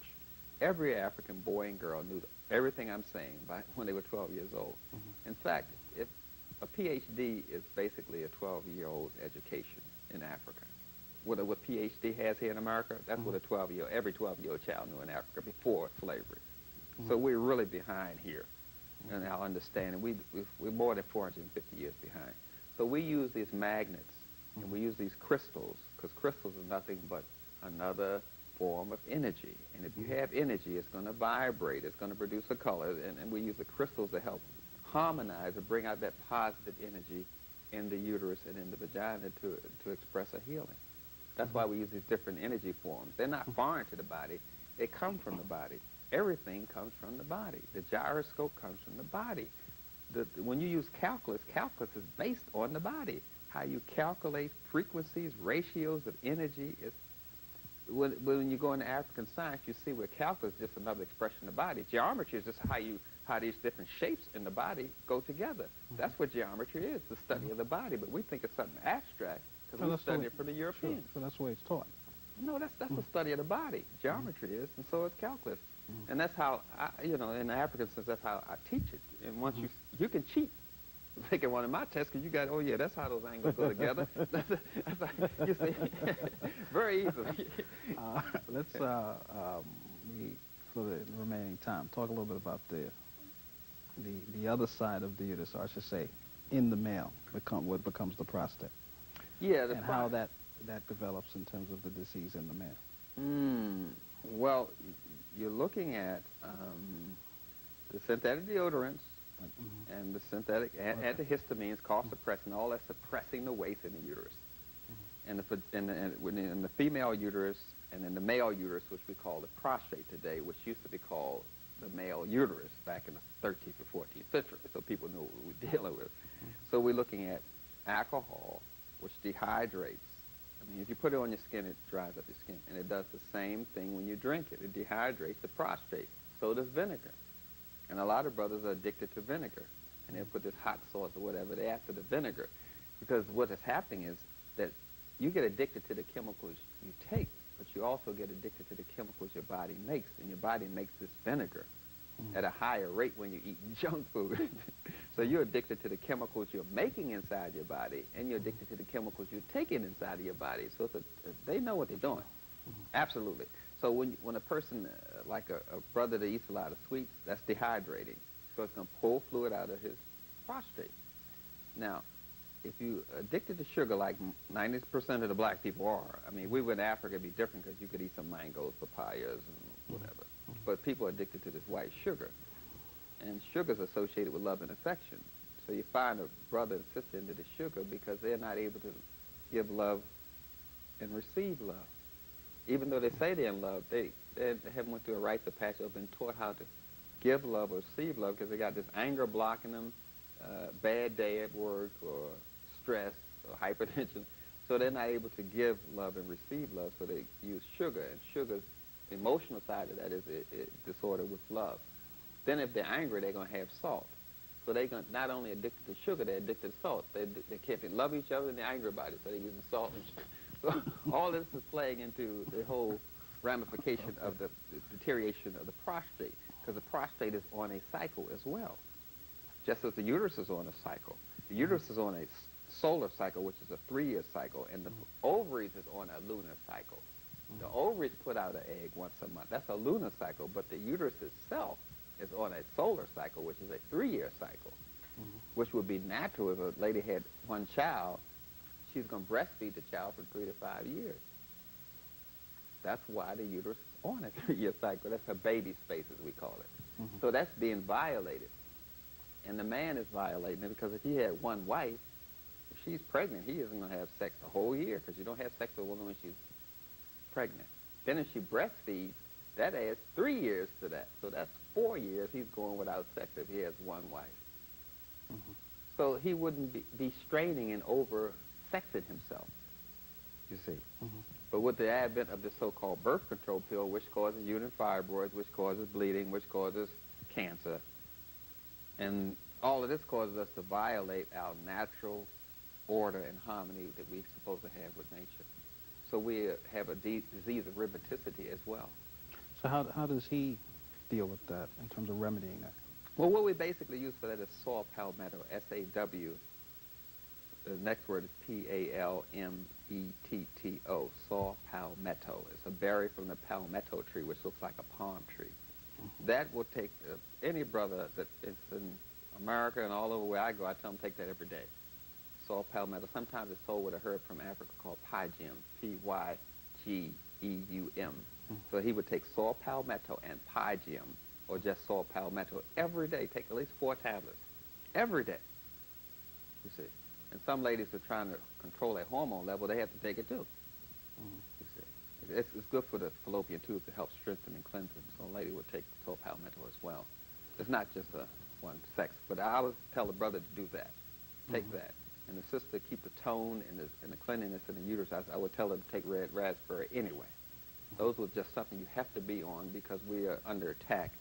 Every African boy and girl knew everything I'm saying when they were 12 years old. In fact, if a PhD is basically a 12-year-old's education in Africa. What PhD has here in America, that's what every 12-year-old child knew in Africa before slavery. So we're really behind here in our understanding. We're more than 450 years behind. So we use these magnets, and we use these crystals, because crystals are nothing but another form of energy. And if you have energy, it's going to vibrate. It's going to produce a color, and we use the crystals to help harmonize or bring out that positive energy in the uterus and in the vagina to express a healing. That's why we use these different energy forms. They're not foreign to the body. They come from the body. Everything comes from the body. The gyroscope comes from the body. When you use calculus, calculus is based on the body. How you calculate frequencies, ratios of energy. When you go into African science, you see where calculus is just another expression of the body. Geometry is just how these different shapes in the body go together. That's what geometry is, the study of the body. But we think it's something abstract because we study it from the Europeans. Sure. So that's the way it's taught. No, that's the study of the body. Geometry is, and so is calculus. And that's how, in the African sense, that's how I teach it. And once you can cheat taking one of my tests because you got, oh yeah, that's how those angles go together. that's you see, very easily. Let's, for the remaining time, talk a little bit about the other side of the uterus, or I should say, in the male, what becomes the prostate. Yeah, and how that develops in terms of the disease in the male. Well, you're looking at the synthetic deodorants and the synthetic antihistamines, cost suppressing, all that suppressing the waste in the uterus. And in the female uterus and in the male uterus, which we call the prostate today, which used to be called the male uterus back in the 13th or 14th century, so people know what we're dealing with. So we're looking at alcohol, which dehydrates. I mean, if you put it on your skin, it dries up your skin. And it does the same thing when you drink it. It dehydrates the prostate. So does vinegar. And a lot of brothers are addicted to vinegar. And they put this hot sauce or whatever, they after the vinegar. Because what is happening is that you get addicted to the chemicals you take, but you also get addicted to the chemicals your body makes. And your body makes this vinegar at a higher rate when you eat junk food. So you're addicted to the chemicals you're making inside your body, and you're addicted to the chemicals you're taking inside of your body. So they know what they're doing. Absolutely. So when a person, like a brother that eats a lot of sweets, that's dehydrating. So it's going to pull fluid out of his prostate. Now, if you're addicted to sugar, like 90% of the black people are, I mean, we in Africa, it'd be different because you could eat some mangoes, papayas, and whatever. But people are addicted to this white sugar. And sugar's associated with love and affection. So you find a brother and sister into the sugar because they're not able to give love and receive love. Even though they say they're in love, they haven't went through a rites of passage or been taught how to give love or receive love because they got this anger blocking them, bad day at work or stress or hypertension. So they're not able to give love and receive love, so they use sugar. And sugar's emotional side of that is a disorder with love. Then if they're angry, they're going to have salt. So they're not only addicted to sugar, they're addicted to salt. They can't love each other and they're angry about it, so they're using salt and sugar. So all this is playing into the whole ramification of the deterioration of the prostate, because the prostate is on a cycle as well, just as the uterus is on a cycle. The uterus is on a solar cycle, which is a 3-year cycle, and the ovaries is on a lunar cycle. The ovaries put out an egg once a month. That's a lunar cycle, but the uterus itself is on a solar cycle, which is a 3-year cycle, which would be natural if a lady had one child. She's going to breastfeed the child for 3 to 5 years. That's why the uterus is on a 3-year cycle. That's her baby space, as we call it. So that's being violated. And the man is violating it because if he had one wife, if she's pregnant, he isn't going to have sex the whole year because you don't have sex with a woman when she's pregnant. Then if she breastfeeds, that adds 3 years to that. So that's 4 years he's going without sex if he has one wife. So he wouldn't be straining and over-sexing himself, you see. But with the advent of the so-called birth control pill, which causes uterine fibroids, which causes bleeding, which causes cancer, and all of this causes us to violate our natural order and harmony that we're supposed to have with nature. So we have a disease of rheumaticity as well. So how does he deal with that in terms of remedying that? Well, what we basically use for that is saw palmetto, S-A-W. The next word is P-A-L-M-E-T-T-O, saw palmetto. It's a berry from the palmetto tree, which looks like a palm tree. That will take any brother that is in America and all over where I go, I tell them take that every day. Saw palmetto. Sometimes it's sold with a herb from Africa called pygem, P-Y-G-E-U-M. So he would take saw palmetto and pygem, or just saw palmetto every day. Take at least 4 tablets. every day, you see. And some ladies are trying to control their hormone level. They have to take it too, you see. It's good for the fallopian tubes to help strengthen and cleanse them. So a lady would take soul palmetto as well. It's not just one sex, but I would tell the brother to do that. Take that. And the sister keep the tone and the cleanliness in the uterus. I would tell her to take red raspberry anyway. Those were just something you have to be on because we are under attack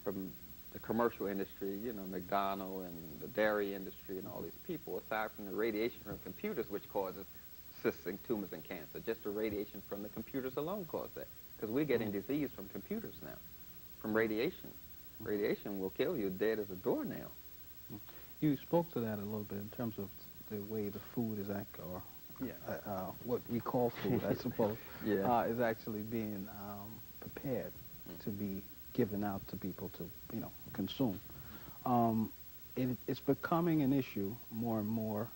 from the commercial industry, you know, McDonald's and the dairy industry and all these people, aside from the radiation from computers, which causes cysts and tumors and cancer. Just the radiation from the computers alone causes that. Because we're getting disease from computers now, from radiation. Radiation will kill you dead as a doornail. You spoke to that a little bit in terms of the way the food is or what we call food, I suppose, is actually being prepared to be given out to people to, you know, consume. It's becoming an issue more and more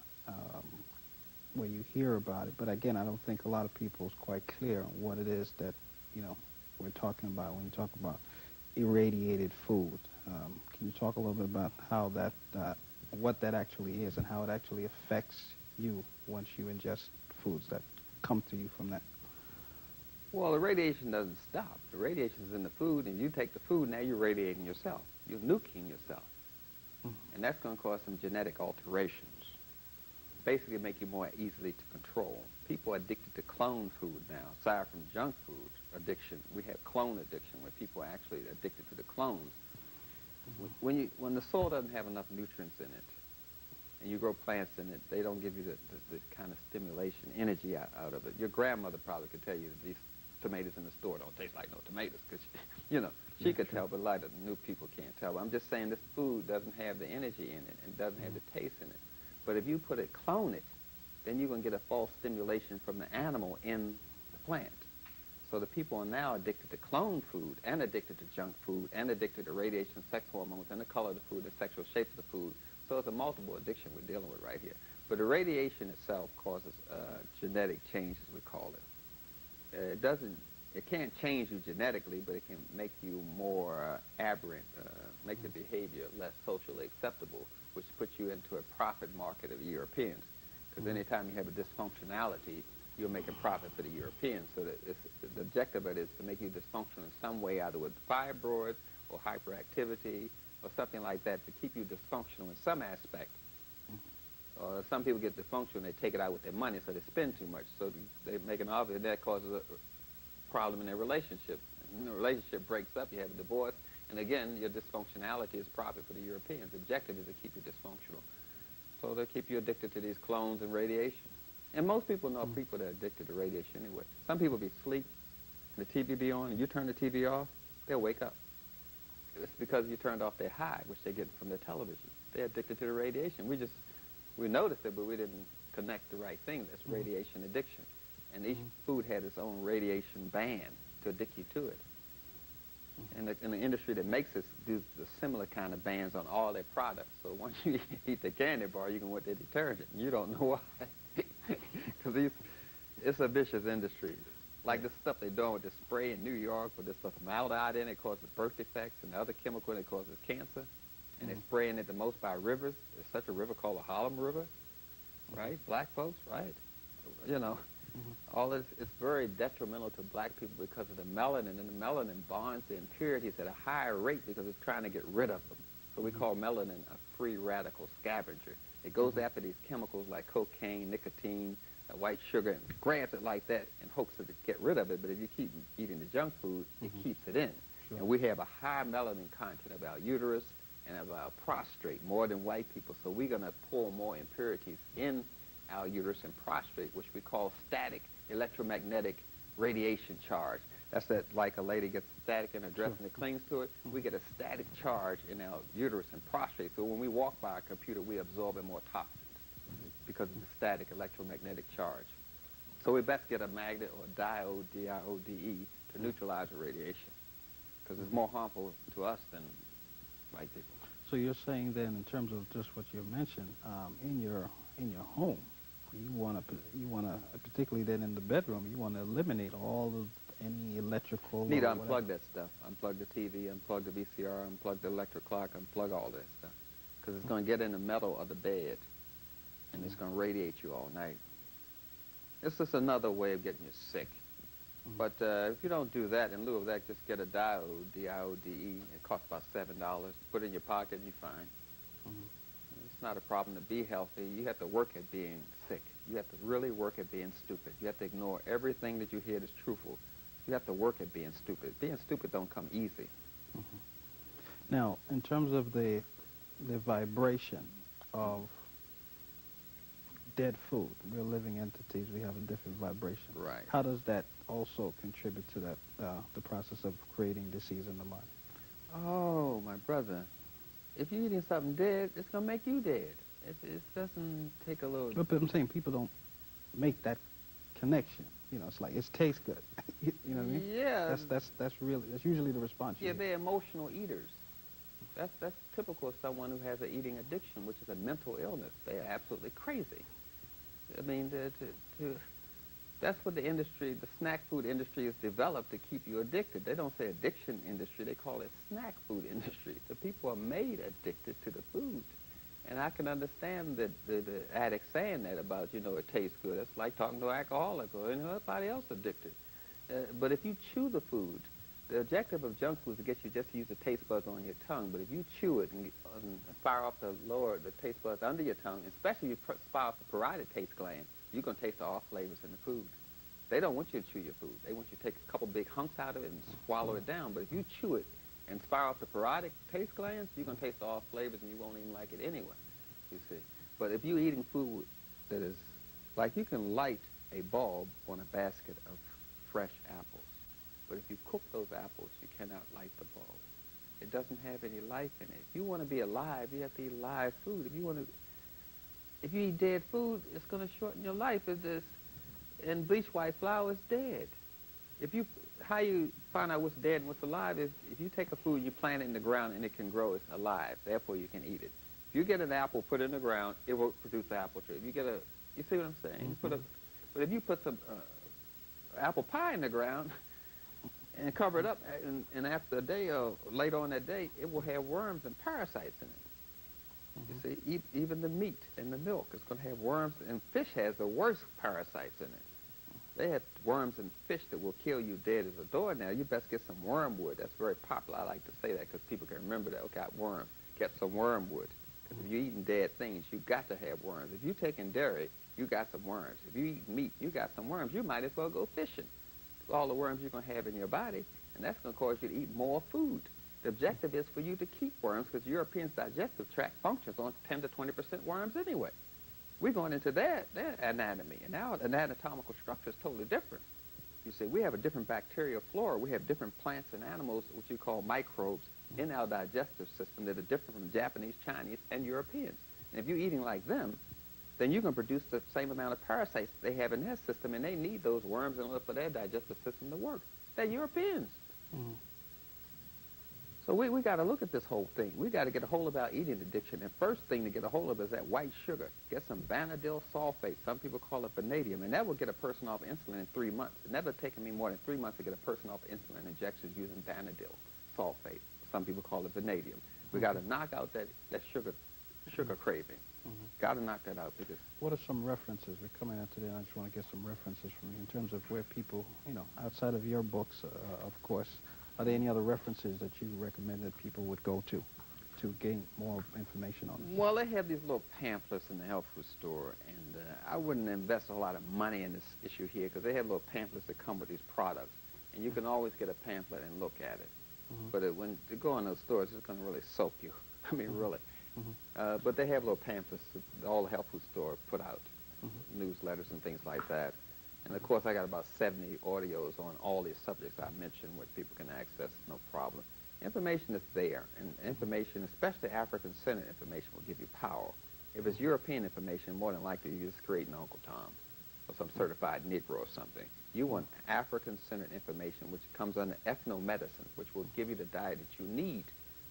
where you hear about it. But again, I don't think a lot of people is quite clear on what it is that, you know, we're talking about when you talk about irradiated food. Can you talk a little bit about how that, what that actually is and how it actually affects you once you ingest foods that come to you from that? Well, the radiation doesn't stop. The radiation's in the food, and you take the food, now you're radiating yourself. You're nuking yourself. And that's going to cause some genetic alterations. Basically make you more easily to control. People are addicted to clone food now. Aside from junk food addiction, we have clone addiction, where people are actually addicted to the clones. When the soil doesn't have enough nutrients in it, and you grow plants in it, they don't give you the kind of stimulation, energy out of it. Your grandmother probably could tell you that these tomatoes in the store don't taste like no tomatoes, because, you know, she could tell, but a lot of new people can't tell. But I'm just saying this food doesn't have the energy in it and doesn't have the taste in it. But if you clone it, then you're going to get a false stimulation from the animal in the plant. So the people are now addicted to clone food and addicted to junk food and addicted to radiation, sex hormones, and the color of the food, the sexual shape of the food. So it's a multiple addiction we're dealing with right here. But the radiation itself causes genetic change, as we call it. It can't change you genetically, but it can make you more aberrant, make your behavior less socially acceptable, which puts you into a profit market of the Europeans. Because anytime you have a dysfunctionality, you're making profit for the Europeans. So the objective of it is to make you dysfunctional in some way, either with fibroids or hyperactivity or something like that, to keep you dysfunctional in some aspect. Some people get dysfunctional and they take it out with their money, so they spend too much. So they make an obvious, and that causes a problem in their relationship. And the relationship breaks up, you have a divorce, and again, your dysfunctionality is profit for the Europeans. The objective is to keep you dysfunctional. So they keep you addicted to these clones and radiation. And most people know people that are addicted to radiation anyway. Some people be asleep, the TV be on, and you turn the TV off, they'll wake up. It's because you turned off their high, which they get from their television. They're addicted to the radiation. We noticed it, but we didn't connect the right thing. That's radiation addiction. And each food had its own radiation band to addict you to it. And the industry that makes this do the similar kind of bans on all their products. So once you eat the candy bar, you can want their detergent. You don't know why. Because it's a vicious industry. Like the stuff they're doing with the spray in New York with this stuff formaldehyde in it causes birth defects, and the other chemical that causes cancer. And they're spraying it the most by rivers. There's such a river called the Harlem River, right? Black folks, right? You know, all this, it's very detrimental to black people because of the melanin, and the melanin bonds the impurities at a higher rate because it's trying to get rid of them. So we call melanin a free radical scavenger. It goes after these chemicals like cocaine, nicotine, white sugar, and grabs it like that in hopes to get rid of it. But if you keep eating the junk food, it keeps it in. Sure. And we have a high melanin content of our uterus and of our prostrate, more than white people. So we're going to pull more impurities in our uterus and prostrate, which we call static electromagnetic radiation charge. That's that, like a lady gets static in her dress and it clings to it, we get a static charge in our uterus and prostrate. So when we walk by a computer, we absorb more toxins because of the static electromagnetic charge. So we best get a magnet or a diode, D-I-O-D-E, to neutralize the radiation, because it's more harmful to us than white people. So you're saying then, in terms of just what you mentioned, in your home, you want to, particularly then in the bedroom, you want to eliminate all of any electrical. Need to unplug that stuff. Unplug the TV, unplug the VCR, unplug the electric clock, unplug all that stuff. because it's going to get in the metal of the bed, and it's going to radiate you all night. It's just another way of getting you sick. But if you don't do that, in lieu of that, just get a diode, D-I-O-D-E. It costs about $7. Put it in your pocket and you're fine. It's not a problem to be healthy. You have to work at being sick. You have to really work at being stupid. You have to ignore everything that you hear that's truthful. You have to work at being stupid. Being stupid don't come easy. Now, in terms of the vibration of dead food, we're living entities, we have a different vibration. Right. How does that also contribute to that, the process of creating disease in the body? Oh, my brother. If you're eating something dead, it's going to make you dead. It doesn't take a little... But I'm saying people don't make that connection. You know, it's like, it tastes good. You know what I mean? Yeah. That's usually the response. Yeah, they're emotional eaters. That's typical of someone who has an eating addiction, which is a mental illness. They're absolutely crazy. I mean, that's what the industry, the snack food industry, has developed to keep you addicted. They don't say addiction industry, they call it snack food industry. The people are made addicted to the food. And I can understand that the addict saying that about, you know, it tastes good. It's like talking to an alcoholic or anybody else addicted. But if you chew the food, the objective of junk food is to get you just to use the taste buds on your tongue. But if you chew it and fire off the taste buds under your tongue, especially if you fire off the parotid taste gland, you're going to taste all flavors in the food. They don't want you to chew your food. They want you to take a couple big hunks out of it and swallow it down. But if you chew it and fire off the parotid taste glands, you're going to taste all flavors and you won't even like it anyway, you see. But if you're eating food that is, like you can light a bulb on a basket of fresh apples. But if you cook those apples, you cannot light the bulb. It doesn't have any life in it. If you want to be alive, you have to eat live food. If you eat dead food, it's going to shorten your life. And bleach white flour is dead. How you find out what's dead and what's alive is if you take a food and you plant it in the ground and it can grow, it's alive. Therefore, you can eat it. If you get an apple, put it in the ground, it will produce an apple tree. If you see what I'm saying? But if you put some apple pie in the ground and cover it up, and after a day or later on that day, it will have worms and parasites in it. You see, even the meat and the milk is going to have worms, and fish has the worst parasites in it. They have worms in fish that will kill you dead as a door now. You best get some wormwood. That's very popular. I like to say that because people can remember that. Okay, worms. Get some wormwood. Because if you're eating dead things, you got to have worms. If you're taking dairy, you got some worms. If you eat meat, you got some worms. You might as well go fishing. All the worms you're going to have in your body, and that's going to cause you to eat more food. The objective is for you to keep worms because Europeans' digestive tract functions on 10 to 20% worms anyway. We're going into their anatomy, and our anatomical structure is totally different. You see, we have a different bacterial flora. We have different plants and animals, which you call microbes, in our digestive system that are different from Japanese, Chinese, and Europeans. And if you're eating like them, then you can produce the same amount of parasites they have in their system, and they need those worms in order for their digestive system to work. They're Europeans. So we got to look at this whole thing. We got to get a hold of our eating addiction. And first thing to get a hold of is that white sugar. Get some vanadilyl sulfate. Some people call it vanadium. And that will get a person off insulin in 3 months. It never taken me more than 3 months to get a person off insulin injections using vanadilyl sulfate. Some people call it vanadium. We got to knock out that sugar craving. Got to knock that out because... What are some references? We're coming out today, and I just want to get some references from you in terms of where people, you know, outside of your books, of course, are there any other references that you recommend that people would go to gain more information on this? Well, they have these little pamphlets in the health food store, and I wouldn't invest a lot of money in this issue here because they have little pamphlets that come with these products, and you can always get a pamphlet and look at it. But when you go in those stores, it's going to really soak you. I mean, really. But they have little pamphlets that all the health food store put out, newsletters and things like that. And, of course, I got about 70 audios on all these subjects I mentioned, which people can access, no problem. Information is there, and information, especially African-centered information, will give you power. If it's European information, more than likely you're just creating Uncle Tom or some certified Negro or something. You want African-centered information, which comes under ethnomedicine, which will give you the diet that you need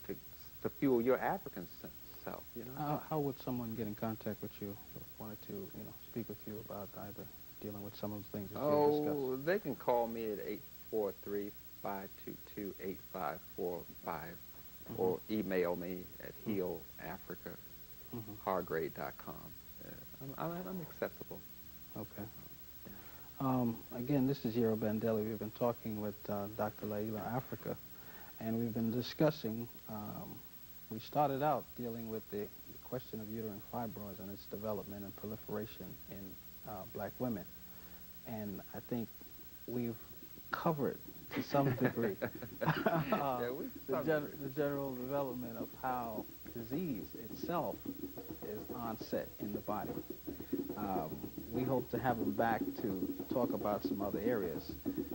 to fuel your African self, you know? How would someone get in contact with you if wanted to, you know, speak with you about either dealing with some of the things that you've discussed? They can call me at 843-522-8545. or email me at healafrica@hargrade.com. I'm accessible. Okay. Again, this is Yero Bandelli. We've been talking with Dr. Laila Africa, and we've been discussing, we started out dealing with the question of uterine fibroids and its development and proliferation in black women. And I think we've covered, to some degree, the general development of how disease itself is onset in the body. We hope to have him back to talk about some other areas.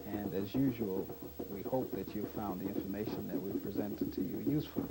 And as usual, we hope that you found the information that we presented to you useful.